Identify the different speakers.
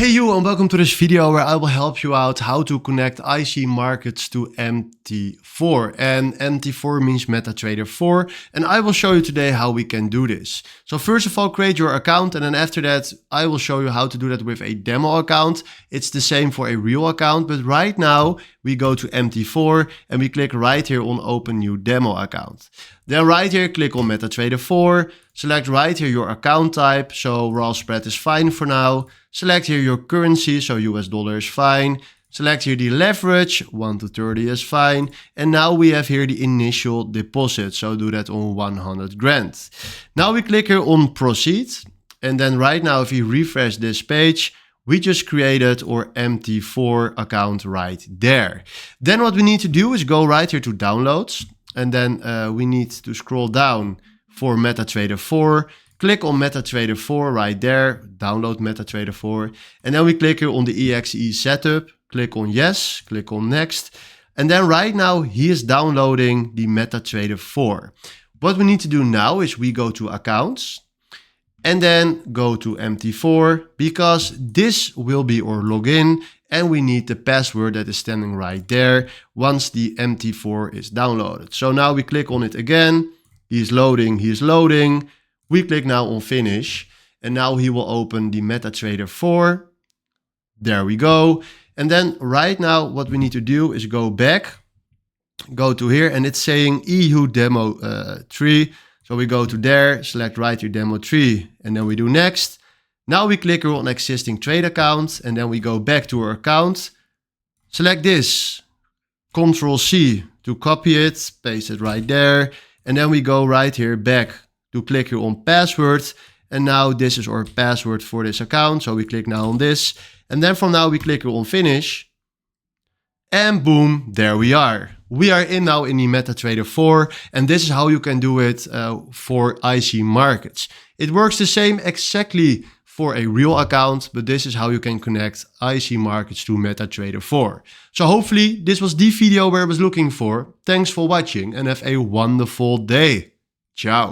Speaker 1: Hey you, and welcome to this video where I will help you out how to connect IC markets to MT4. And MT4 means MetaTrader 4, and I will show you today how we can do this. So first of all, create your account, and then after that I will show you how to do that with a demo account. It's the same for a real account, but right now we go to MT4 and we click right here on open new demo account. Then right here click on MetaTrader 4, select right here your account type, so raw spread is fine for now. Select here your currency, so US dollar is fine. Select here the leverage, 1 to 30 is fine. And now we have here the initial deposit, so do that on 100 grand. Now we click here on proceed. And then right now if we refresh this page, we just created our MT4 account right there. Then what we need to do is go right here to downloads. And then we need to scroll down for MetaTrader 4. Click on MetaTrader 4 right there, download MetaTrader 4. And then we click here on the EXE setup, click on yes, click on next. And then right now he is downloading the MetaTrader 4. What we need to do now is we go to accounts and then go to MT4 because this will be our login and we need the password that is standing right there once the MT4 is downloaded. So now we click on it again, he is loading. We click now on finish and now he will open the MetaTrader 4. There we go. And then right now what we need to do is go back, go to here and it's saying EU demo 3. So we go to there, select right here demo 3 and then we do next. Now we click here on existing trade account and then we go back to our account. Select this, Ctrl C to copy it, paste it right there. And then we go right here back to click here on password. And now this is our password for this account. So we click now on this. And then from now we click here on finish. And boom, there we are. We are in now in the MetaTrader 4. And this is how you can do it for IC markets. It works the same exactly for a real account, but this is how you can connect IC markets to MetaTrader 4. So hopefully this was the video where I was looking for. Thanks for watching and have a wonderful day. Ciao.